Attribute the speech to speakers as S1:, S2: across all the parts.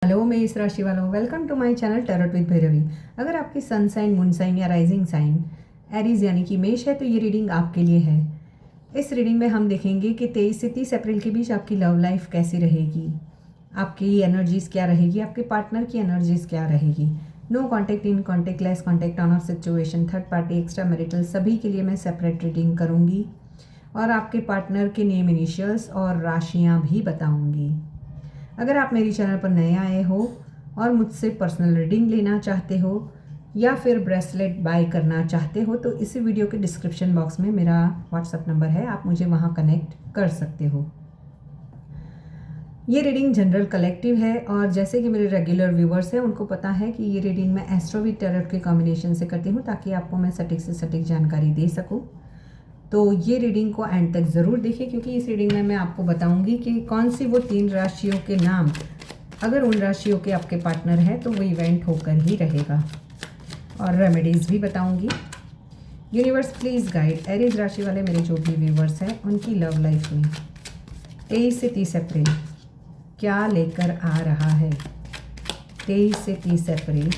S1: Hello मेष राशि वालों, welcome to my channel tarot with Bhairavi. अगर आपकी सन साइन, मून साइन या राइजिंग साइन एरीज यानी कि मेष है तो ये रीडिंग आपके लिए है। इस रीडिंग में हम देखेंगे कि 23 से 30 अप्रैल के बीच आपकी लव लाइफ कैसी रहेगी, आपकी एनर्जीज़ क्या रहेगी, आपके पार्टनर की एनर्जीज़ क्या रहेगी। No contact, in contact, less contact, on off situation, third party, extra marital, सभी के लिए मैं सेपरेट रीडिंग करूँगी और आपके पार्टनर के नेम, इनिशियल्स और राशियाँ भी बताऊँगी। अगर आप मेरी चैनल पर नए आए हो और मुझसे पर्सनल रीडिंग लेना चाहते हो या फिर ब्रेसलेट बाय करना चाहते हो तो इसी वीडियो के डिस्क्रिप्शन बॉक्स में मेरा व्हाट्सएप नंबर है, आप मुझे वहाँ कनेक्ट कर सकते हो। ये रीडिंग जनरल कलेक्टिव है और जैसे कि मेरे रेगुलर व्यूवर्स हैं उनको पता है कि ये रीडिंग मैं एस्ट्रो विद टैरोट के कॉम्बिनेशन से करती हूँ ताकि आपको मैं सटीक से सटीक जानकारी दे सकूँ। तो ये रीडिंग को एंड तक ज़रूर देखिए क्योंकि इस रीडिंग में मैं आपको बताऊंगी कि कौन सी वो 3 राशियों के नाम, अगर उन राशियों के आपके पार्टनर हैं तो वो इवेंट होकर ही रहेगा और रेमेडीज़ भी बताऊंगी। यूनिवर्स प्लीज़ गाइड एरीज राशि वाले मेरे जो भी व्यूवर्स हैं उनकी लव लाइफ में 23 से 30 अप्रैल क्या लेकर आ रहा है। 23 से 30 अप्रैल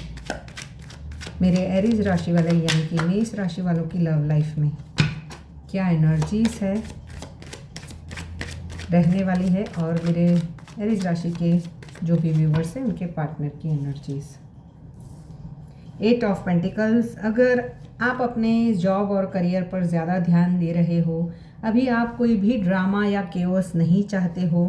S1: मेरे एरीज राशि वाले यानी कि मेष राशि वालों की लव लाइफ में क्या एनर्जीज है रहने वाली है और मेरे एरीज राशि के जो भी व्यूवर्स हैं उनके पार्टनर की एनर्जीज। 8 ऑफ पेंटिकल्स, अगर आप अपने जॉब और करियर पर ज़्यादा ध्यान दे रहे हो, अभी आप कोई भी ड्रामा या केओस नहीं चाहते हो,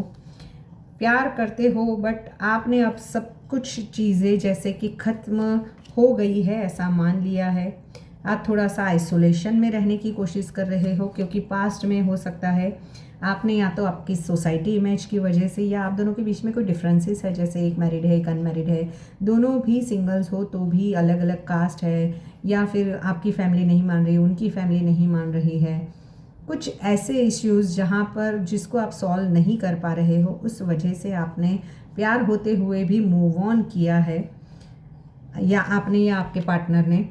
S1: प्यार करते हो बट आपने अब सब कुछ चीज़ें जैसे कि ख़त्म हो गई है ऐसा मान लिया है, आप थोड़ा सा आइसोलेशन में रहने की कोशिश कर रहे हो क्योंकि पास्ट में हो सकता है आपने या तो आपकी सोसाइटी इमेज की वजह से या आप दोनों के बीच में कोई डिफरेंसेस है, जैसे एक मैरिड है एक अनमैरिड है, दोनों भी सिंगल्स हो तो भी अलग अलग कास्ट है या फिर आपकी फैमिली नहीं मान रही, उनकी फैमिली नहीं मान रही है, कुछ ऐसे इश्यूज़ जहाँ पर जिसको आप सॉल्व नहीं कर पा रहे हो उस वजह से आपने प्यार होते हुए भी मूव ऑन किया है या आपने या आपके पार्टनर ने,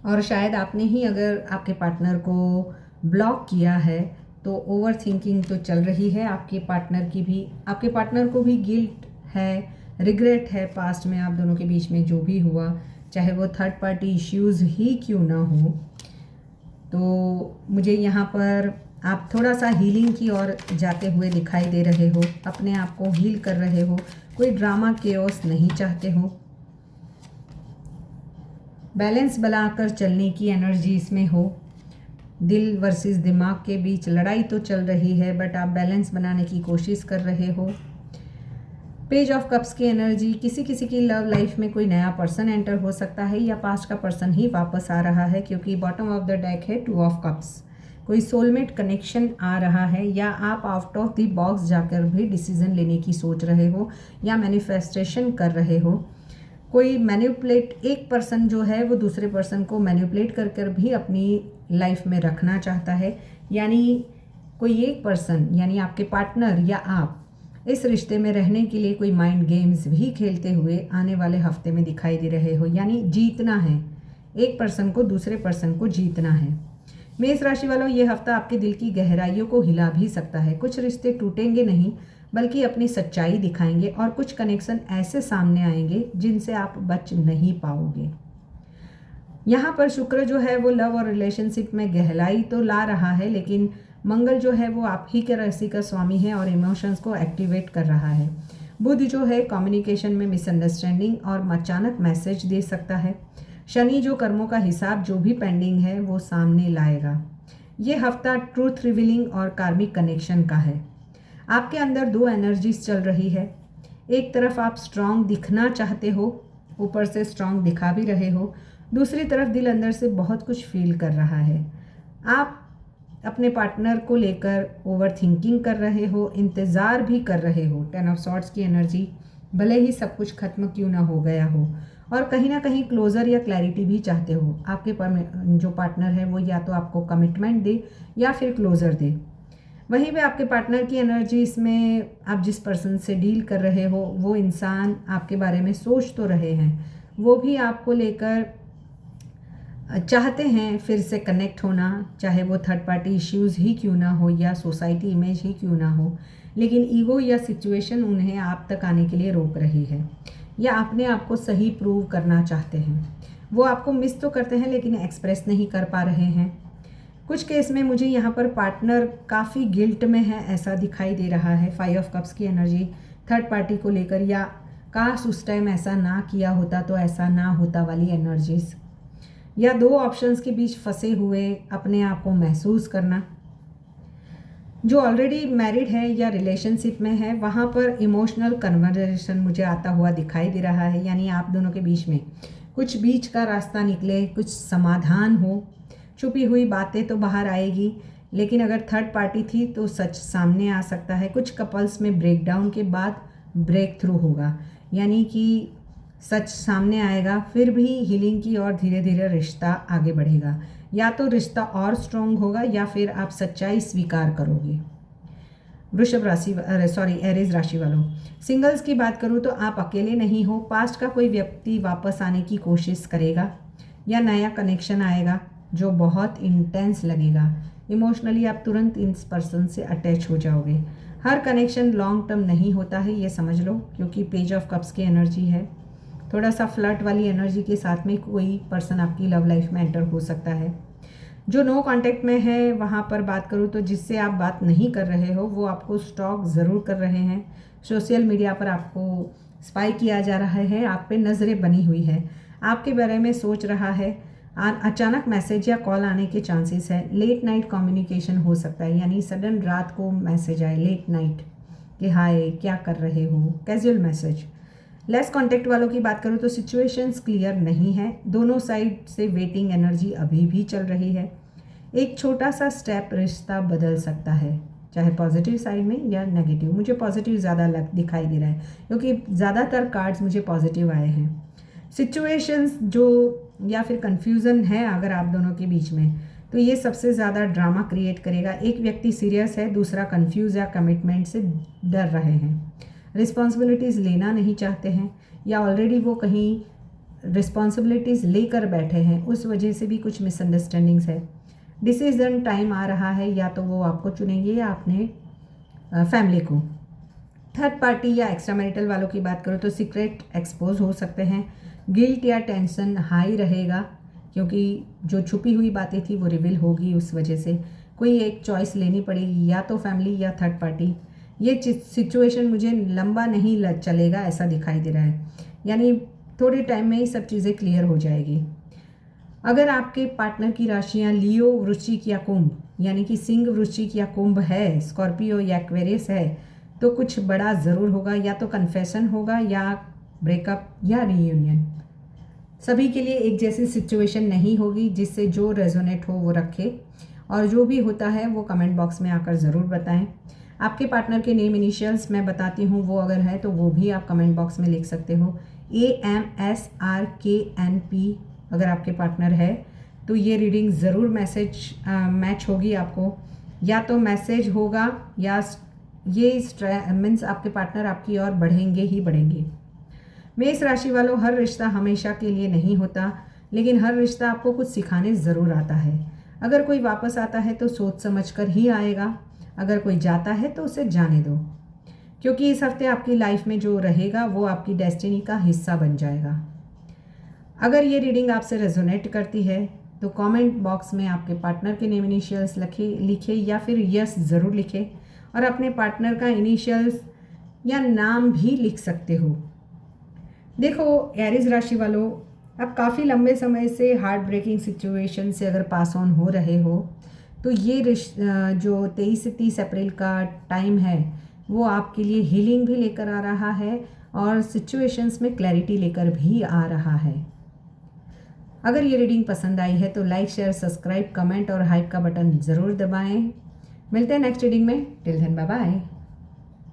S1: और शायद आपने ही अगर आपके पार्टनर को ब्लॉक किया है तो ओवर थिंकिंग तो चल रही है आपके पार्टनर की भी, आपके पार्टनर को भी गिल्ट है, रिग्रेट है पास्ट में आप दोनों के बीच में जो भी हुआ, चाहे वो थर्ड पार्टी इश्यूज़ ही क्यों ना हो। तो मुझे यहाँ पर आप थोड़ा सा हीलिंग की ओर जाते हुए दिखाई दे रहे हो, अपने आप को हील कर रहे हो, कोई ड्रामा केओस नहीं चाहते हो, बैलेंस बनाकर चलने की एनर्जी इसमें हो। दिल वर्सेस दिमाग के बीच लड़ाई तो चल रही है बट आप बैलेंस बनाने की कोशिश कर रहे हो। पेज ऑफ कप्स की एनर्जी, किसी किसी की लव लाइफ में कोई नया पर्सन एंटर हो सकता है या पास्ट का पर्सन ही वापस आ रहा है क्योंकि बॉटम ऑफ द डेक है 2 ऑफ कप्स, कोई सोलमेट कनेक्शन आ रहा है या आप आउट ऑफ द बॉक्स जाकर भी डिसीजन लेने की सोच रहे हो या मैनिफेस्टेशन कर रहे हो। कोई मैनिपुलेट, एक पर्सन जो है वो दूसरे पर्सन को मैनिपुलेट कर कर भी अपनी लाइफ में रखना चाहता है, यानी कोई एक पर्सन यानी आपके पार्टनर या आप इस रिश्ते में रहने के लिए कोई माइंड गेम्स भी खेलते हुए आने वाले हफ्ते में दिखाई दे रहे हो, यानी जीतना है, एक पर्सन को दूसरे पर्सन को जीतना है। मेष राशि वालों, ये हफ्ता आपके दिल की गहराइयों को हिला भी सकता है, कुछ रिश्ते टूटेंगे नहीं बल्कि अपनी सच्चाई दिखाएंगे और कुछ कनेक्शन ऐसे सामने आएंगे जिनसे आप बच नहीं पाओगे। यहाँ पर शुक्र जो है वो लव और रिलेशनशिप में गहराई तो ला रहा है, लेकिन मंगल जो है वो आप ही के राशि का स्वामी है और इमोशंस को एक्टिवेट कर रहा है। बुध जो है कम्युनिकेशन में मिसअंडरस्टैंडिंग और अचानक मैसेज दे सकता है। शनि जो कर्मों का हिसाब जो भी पेंडिंग है वो सामने लाएगा। ये हफ्ता ट्रूथ रिवीलिंग और कार्मिक कनेक्शन का है। आपके अंदर 2 एनर्जीज चल रही है, एक तरफ आप स्ट्रांग दिखना चाहते हो, ऊपर से स्ट्रांग दिखा भी रहे हो, दूसरी तरफ दिल अंदर से बहुत कुछ फील कर रहा है। आप अपने पार्टनर को लेकर ओवर थिंकिंग कर रहे हो, इंतज़ार भी कर रहे हो। 10 ऑफ सॉर्ड्स की एनर्जी, भले ही सब कुछ खत्म क्यों ना हो गया हो, और कहीं ना कहीं क्लोज़र या क्लैरिटी भी चाहते हो। आपके जो पार्टनर है वो या तो आपको कमिटमेंट दे या फिर क्लोज़र दे। वहीं पे आपके पार्टनर की एनर्जी, इसमें आप जिस पर्सन से डील कर रहे हो वो इंसान आपके बारे में सोच तो रहे हैं, वो भी आपको लेकर चाहते हैं फिर से कनेक्ट होना, चाहे वो थर्ड पार्टी इश्यूज़ ही क्यों ना हो या सोसाइटी इमेज ही क्यों ना हो, लेकिन ईगो या सिचुएशन उन्हें आप तक आने के लिए रोक रही है, या अपने आप को सही प्रूव करना चाहते हैं। वो आपको मिस तो करते हैं लेकिन एक्सप्रेस नहीं कर पा रहे हैं। कुछ केस में मुझे यहाँ पर पार्टनर काफ़ी गिल्ट में है ऐसा दिखाई दे रहा है। 5 ऑफ कप्स की एनर्जी थर्ड पार्टी को लेकर, या काश उस टाइम ऐसा ना किया होता तो ऐसा ना होता वाली एनर्जीज, या 2 ऑप्शंस के बीच फंसे हुए अपने आप को महसूस करना। जो ऑलरेडी मैरिड है या रिलेशनशिप में है वहाँ पर इमोशनल कन्वर्सेशन मुझे आता हुआ दिखाई दे रहा है, यानी आप दोनों के बीच में कुछ बीच का रास्ता निकले, कुछ समाधान हो। छुपी हुई बातें तो बाहर आएगी, लेकिन अगर थर्ड पार्टी थी तो सच सामने आ सकता है। कुछ कपल्स में ब्रेकडाउन के बाद ब्रेक थ्रू होगा, यानी कि सच सामने आएगा, फिर भी हीलिंग की और धीरे धीरे रिश्ता आगे बढ़ेगा। या तो रिश्ता और स्ट्रॉन्ग होगा या फिर आप सच्चाई स्वीकार करोगे। वृषभ राशि एरीज राशि वालों, सिंगल्स की बात करूँ तो आप अकेले नहीं हो। पास्ट का कोई व्यक्ति वापस आने की कोशिश करेगा या नया कनेक्शन आएगा जो बहुत इंटेंस लगेगा। इमोशनली आप तुरंत इस पर्सन से अटैच हो जाओगे। हर कनेक्शन लॉन्ग टर्म नहीं होता है, ये समझ लो, क्योंकि पेज ऑफ कप्स की एनर्जी है। थोड़ा सा फ्लर्ट वाली एनर्जी के साथ में कोई पर्सन आपकी लव लाइफ में एंटर हो सकता है। जो नो कांटेक्ट में है वहाँ पर बात करूँ तो जिससे आप बात नहीं कर रहे हो वो आपको स्टॉक ज़रूर कर रहे हैं। सोशल मीडिया पर आपको स्पाई किया जा रहा है, आप पे नज़रें बनी हुई है, आपके बारे में सोच रहा है। अचानक मैसेज या कॉल आने के चांसेस है। लेट नाइट कम्युनिकेशन हो सकता है, यानी सडन रात को मैसेज आए लेट नाइट कि हाय क्या कर रहे हो, कैजुअल मैसेज। लेस कॉन्टेक्ट वालों की बात करूँ तो सिचुएशंस क्लियर नहीं है, दोनों साइड से वेटिंग एनर्जी अभी भी चल रही है। एक छोटा सा स्टेप रिश्ता बदल सकता है, चाहे पॉजिटिव साइड में या नेगेटिव। मुझे पॉजिटिव ज़्यादा दिखाई दे रहा है क्योंकि ज़्यादातर कार्ड्स मुझे पॉजिटिव आए हैं। सिचुएशंस जो या फिर कन्फ्यूज़न है अगर आप दोनों के बीच में, तो ये सबसे ज़्यादा ड्रामा क्रिएट करेगा। एक व्यक्ति सीरियस है, दूसरा कन्फ्यूज़ या कमिटमेंट से डर रहे हैं, रिस्पॉन्सिबिलिटीज़ लेना नहीं चाहते हैं, या ऑलरेडी वो कहीं रिस्पॉन्सिबिलिटीज़ लेकर बैठे हैं, उस वजह से भी कुछ मिसअंडरस्टैंडिंग्स है। डिसीजन टाइम आ रहा है, या तो वो आपको चुनेंगे या अपने फैमिली को। थर्ड पार्टी या एक्स्ट्रा मैरिटल वालों की बात करो तो सीक्रेट एक्सपोज हो सकते हैं। गिल्ट या टेंशन हाई रहेगा क्योंकि जो छुपी हुई बातें थी वो रिवील होगी, उस वजह से कोई एक चॉइस लेनी पड़ेगी, या तो फैमिली या थर्ड पार्टी। ये सिचुएशन मुझे लंबा नहीं चलेगा ऐसा दिखाई दे रहा है, यानी थोड़े टाइम में ही सब चीज़ें क्लियर हो जाएगी। अगर आपके पार्टनर की राशियाँ लियो, वृश्चिक या कुंभ, यानी कि सिंह, वृश्चिक या कुंभ है, स्कॉर्पियो या एक्वेरियस है, तो कुछ बड़ा ज़रूर होगा, या तो कन्फेशन होगा या ब्रेकअप या रीयूनियन। सभी के लिए एक जैसी सिचुएशन नहीं होगी, जिससे जो रेजोनेट हो वो रखे, और जो भी होता है वो कमेंट बॉक्स में आकर ज़रूर बताएं। आपके पार्टनर के नेम इनिशियल्स मैं बताती हूँ, वो अगर है तो वो भी आप कमेंट बॉक्स में लिख सकते हो। AMSRKNP अगर आपके पार्टनर है तो ये रीडिंग ज़रूर मैच होगी आपको, या तो मैसेज होगा या ये मीन्स आपके पार्टनर आपकी ओर बढ़ेंगे ही बढ़ेंगे। मेष राशि वालों, हर रिश्ता हमेशा के लिए नहीं होता, लेकिन हर रिश्ता आपको कुछ सिखाने ज़रूर आता है। अगर कोई वापस आता है तो सोच समझ कर ही आएगा, अगर कोई जाता है तो उसे जाने दो, क्योंकि इस हफ्ते आपकी लाइफ में जो रहेगा वो आपकी डेस्टिनी का हिस्सा बन जाएगा। अगर ये रीडिंग आपसे रेजोनेट करती है तो कमेंट बॉक्स में आपके पार्टनर के नेम इनिशियल्स लिखे या फिर यस ज़रूर लिखे, और अपने पार्टनर का इनिशियल्स या नाम भी लिख सकते हो। देखो एरीज राशि वालों, अब काफ़ी लंबे समय से हार्ट ब्रेकिंग सिचुएशन से अगर पास ऑन हो रहे हो तो ये जो 23 से 30 अप्रैल का टाइम है वो आपके लिए हीलिंग भी लेकर आ रहा है और सिचुएशंस में क्लैरिटी लेकर भी आ रहा है। अगर ये रीडिंग पसंद आई है तो लाइक, शेयर, सब्सक्राइब, कमेंट और हाइप का बटन ज़रूर दबाएं। मिलते हैं नेक्स्ट रीडिंग में। Till then bye bye.